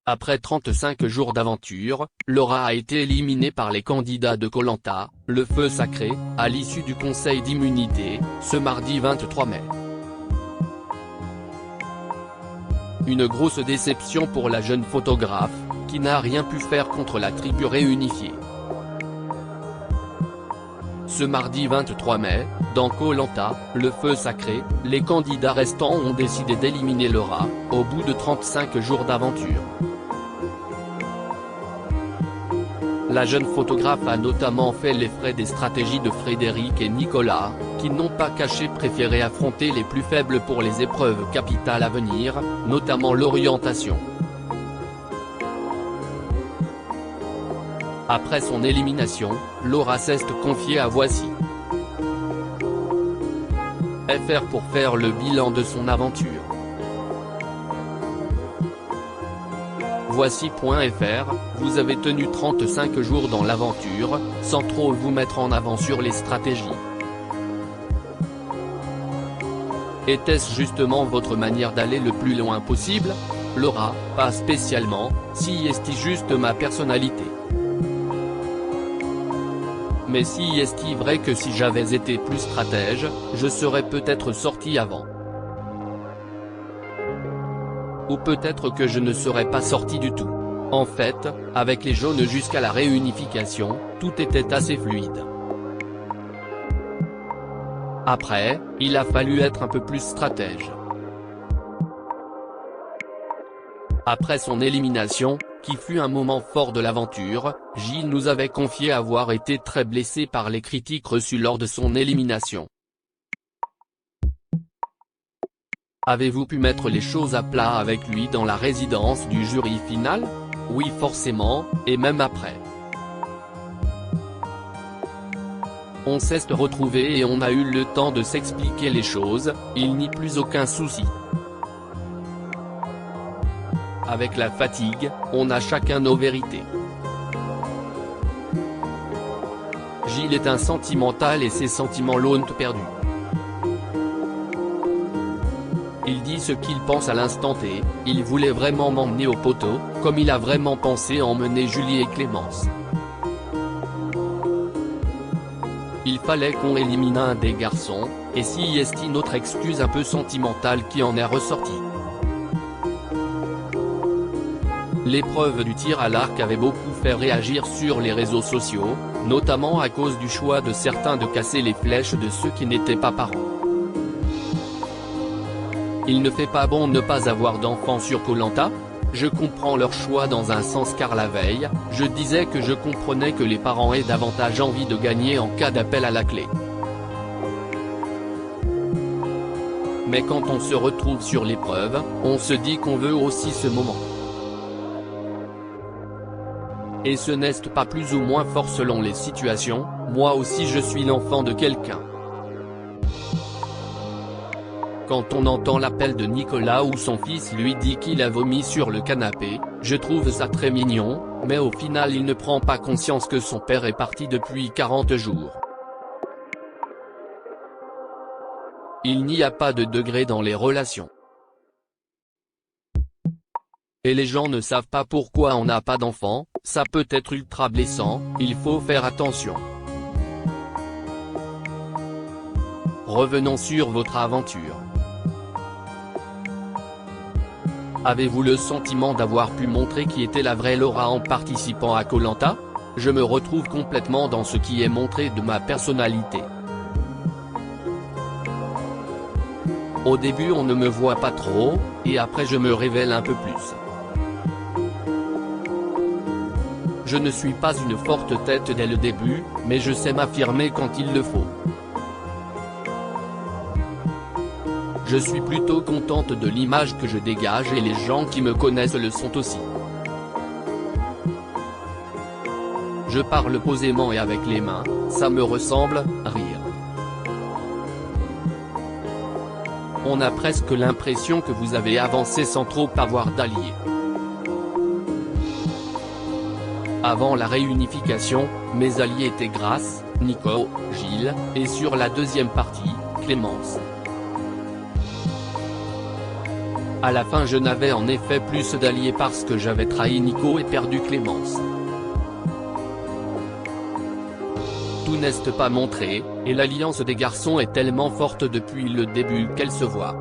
Après 35 jours d'aventure, Laura a été éliminée par les candidats de Koh Lanta, le feu sacré, à l'issue du conseil d'immunité, ce mardi 23 mai. Une grosse déception pour la jeune photographe, qui n'a rien pu faire contre la tribu réunifiée. Ce mardi 23 mai, dans Koh Lanta, le feu sacré, les candidats restants ont décidé d'éliminer Laura, au bout de 35 jours d'aventure. La jeune photographe a notamment fait les frais des stratégies de Frédéric et Nicolas, qui n'ont pas caché préférer affronter les plus faibles pour les épreuves capitales à venir, notamment l'orientation. Après son élimination, Laura s'est confiée à Voici FR pour faire le bilan de son aventure. Voici.fr, vous avez tenu 35 jours dans l'aventure, sans trop vous mettre en avant sur les stratégies. Était-ce justement votre manière d'aller le plus loin possible? Laura, pas spécialement, si est-ce juste ma personnalité. Mais si est-il vrai que si j'avais été plus stratège, je serais peut-être sorti avant. Ou peut-être que je ne serais pas sorti du tout. En fait, avec les jaunes jusqu'à la réunification, tout était assez fluide. Après, il a fallu être un peu plus stratège. Après son élimination, qui fut un moment fort de l'aventure, Gilles nous avait confié avoir été très blessé par les critiques reçues lors de son élimination. Avez-vous pu mettre les choses à plat avec lui dans la résidence du jury final? Oui forcément, et même après. On s'est retrouvés et on a eu le temps de s'expliquer les choses, il n'y a plus aucun souci. Avec la fatigue, on a chacun nos vérités. Gilles est un sentimental et ses sentiments l'ont perdu. Il dit ce qu'il pense à l'instant T, il voulait vraiment m'emmener au poteau, comme il a vraiment pensé emmener Julie et Clémence. Il fallait qu'on élimine un des garçons, et si est une autre excuse un peu sentimentale qui en est ressortie. L'épreuve du tir à l'arc avait beaucoup fait réagir sur les réseaux sociaux, notamment à cause du choix de certains de casser les flèches de ceux qui n'étaient pas parents. Il ne fait pas bon ne pas avoir d'enfants sur Koh Lanta? Je comprends leur choix dans un sens car la veille, je disais que je comprenais que les parents aient davantage envie de gagner en cas d'appel à la clé. Mais quand on se retrouve sur l'épreuve, on se dit qu'on veut aussi ce moment. Et ce n'est pas plus ou moins fort selon les situations, moi aussi je suis l'enfant de quelqu'un. Quand on entend l'appel de Nicolas où son fils lui dit qu'il a vomi sur le canapé, je trouve ça très mignon, mais au final il ne prend pas conscience que son père est parti depuis 40 jours. Il n'y a pas de degré dans les relations. Et les gens ne savent pas pourquoi on n'a pas d'enfants, ça peut être ultra blessant, il faut faire attention. Revenons sur votre aventure. Avez-vous le sentiment d'avoir pu montrer qui était la vraie Laura en participant à Koh Lanta? Je me retrouve complètement dans ce qui est montré de ma personnalité. Au début on ne me voit pas trop, et après je me révèle un peu plus. Je ne suis pas une forte tête dès le début, mais je sais m'affirmer quand il le faut. Je suis plutôt contente de l'image que je dégage et les gens qui me connaissent le sont aussi. Je parle posément et avec les mains, ça me ressemble, rire. On a presque l'impression que vous avez avancé sans trop avoir d'alliés. Avant la réunification, mes alliés étaient Grace, Nico, Gilles, et sur la deuxième partie, Clémence. À la fin je n'avais en effet plus d'alliés parce que j'avais trahi Nico et perdu Clémence. Tout n'est pas montré, et l'alliance des garçons est tellement forte depuis le début qu'elle se voit.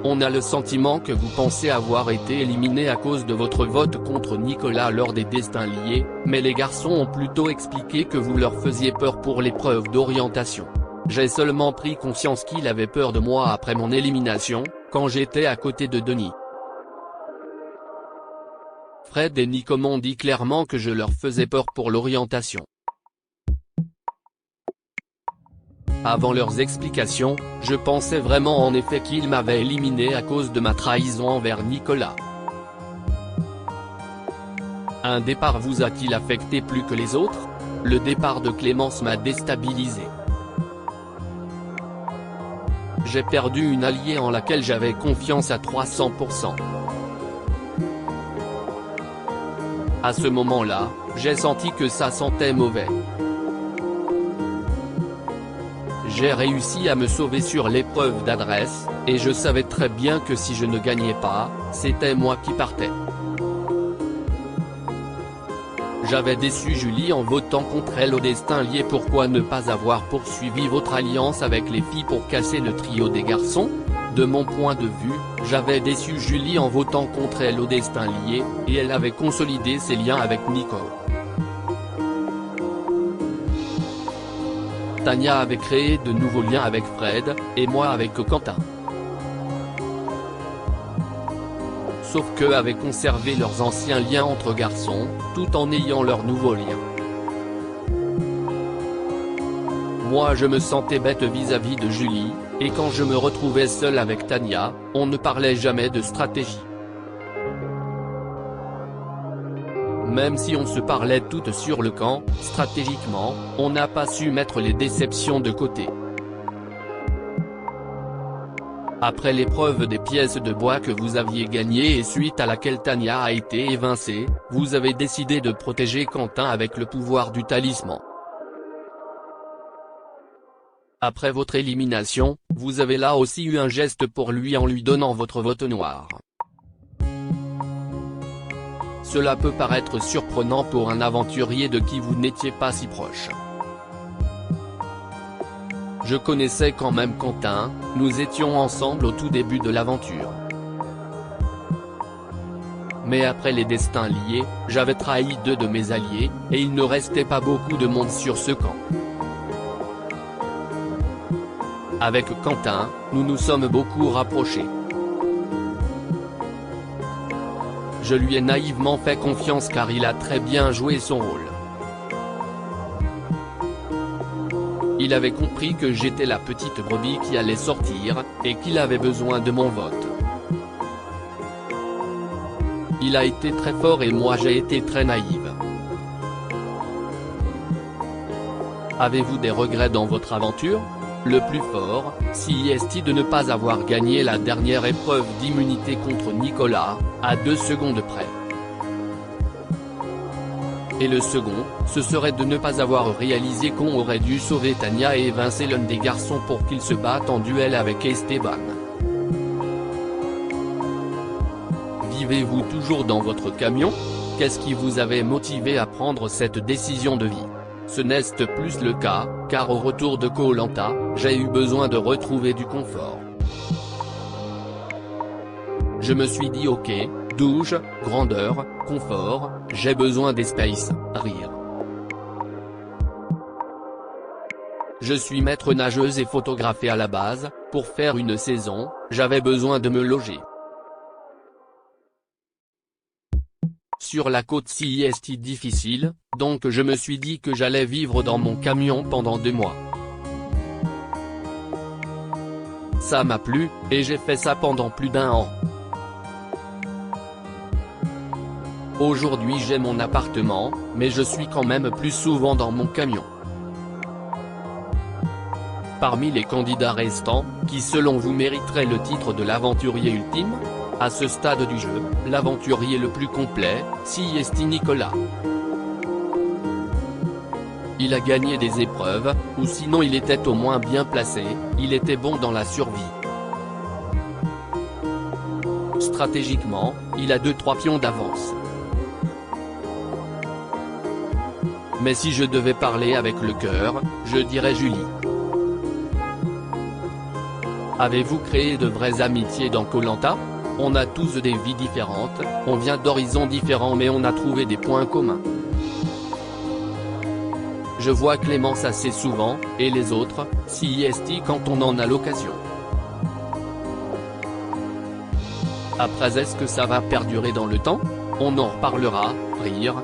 On a le sentiment que vous pensez avoir été éliminé à cause de votre vote contre Nicolas lors des destins liés, mais les garçons ont plutôt expliqué que vous leur faisiez peur pour l'épreuve d'orientation. J'ai seulement pris conscience qu'il avait peur de moi après mon élimination, quand j'étais à côté de Denis. Fred et Nico m'ont dit clairement que je leur faisais peur pour l'orientation. Avant leurs explications, je pensais vraiment en effet qu'ils m'avaient éliminé à cause de ma trahison envers Nicolas. Un départ vous a-t-il affecté plus que les autres? Le départ de Clémence m'a déstabilisé. J'ai perdu une alliée en laquelle j'avais confiance à 300%. À ce moment-là, j'ai senti que ça sentait mauvais. J'ai réussi à me sauver sur l'épreuve d'adresse, et je savais très bien que si je ne gagnais pas, c'était moi qui partais. J'avais déçu Julie en votant contre elle au destin lié. Pourquoi ne pas avoir poursuivi votre alliance avec les filles pour casser le trio des garçons? De mon point de vue, j'avais déçu Julie en votant contre elle au destin lié, et elle avait consolidé ses liens avec Nico. Tania avait créé de nouveaux liens avec Fred, et moi avec Quentin. Sauf qu'eux avaient conservé leurs anciens liens entre garçons, tout en ayant leurs nouveaux liens. Moi je me sentais bête vis-à-vis de Julie, et quand je me retrouvais seul avec Tania, on ne parlait jamais de stratégie. Même si on se parlait toutes sur le camp, stratégiquement, on n'a pas su mettre les déceptions de côté. Après l'épreuve des pièces de bois que vous aviez gagnée et suite à laquelle Tania a été évincée, vous avez décidé de protéger Quentin avec le pouvoir du talisman. Après votre élimination, vous avez là aussi eu un geste pour lui en lui donnant votre vote noir. Cela peut paraître surprenant pour un aventurier de qui vous n'étiez pas si proche. Je connaissais quand même Quentin, nous étions ensemble au tout début de l'aventure. Mais après les destins liés, j'avais trahi 2 de mes alliés, et il ne restait pas beaucoup de monde sur ce camp. Avec Quentin, nous nous sommes beaucoup rapprochés. Je lui ai naïvement fait confiance car il a très bien joué son rôle. Il avait compris que j'étais la petite brebis qui allait sortir, et qu'il avait besoin de mon vote. Il a été très fort et moi j'ai été très naïve. Avez-vous des regrets dans votre aventure? Le plus fort, si est de ne pas avoir gagné la dernière épreuve d'immunité contre Nicolas, à 2 secondes près. Et le second, ce serait de ne pas avoir réalisé qu'on aurait dû sauver Tania et évincer l'un des garçons pour qu'il se batte en duel avec Esteban. Vivez-vous toujours dans votre camion? Qu'est-ce qui vous avait motivé à prendre cette décision de vie? Ce n'est plus le cas, car au retour de Koh-Lanta, j'ai eu besoin de retrouver du confort. Je me suis dit ok, douche, grandeur, confort, j'ai besoin d'espace, rire. Je suis maître nageuse et photographe à la base, pour faire une saison, j'avais besoin de me loger. Sur la côte si est difficile, donc je me suis dit que j'allais vivre dans mon camion pendant 2 mois. Ça m'a plu, et j'ai fait ça pendant plus d'1 an. Aujourd'hui j'ai mon appartement, mais je suis quand même plus souvent dans mon camion. Parmi les candidats restants, qui selon vous mériterait le titre de l'aventurier ultime? À ce stade du jeu, l'aventurier le plus complet, si est Nicolas. Il a gagné des épreuves, ou sinon il était au moins bien placé, il était bon dans la survie. stratégiquement, il a 2-3 pions d'avance. Mais si je devais parler avec le cœur, je dirais Julie. Avez-vous créé de vraies amitiés dans Koh Lanta? On a tous des vies différentes, on vient d'horizons différents mais on a trouvé des points communs. Je vois Clémence assez souvent, et les autres, CIST quand on en a l'occasion. Après est-ce que ça va perdurer dans le temps? On en reparlera, rire,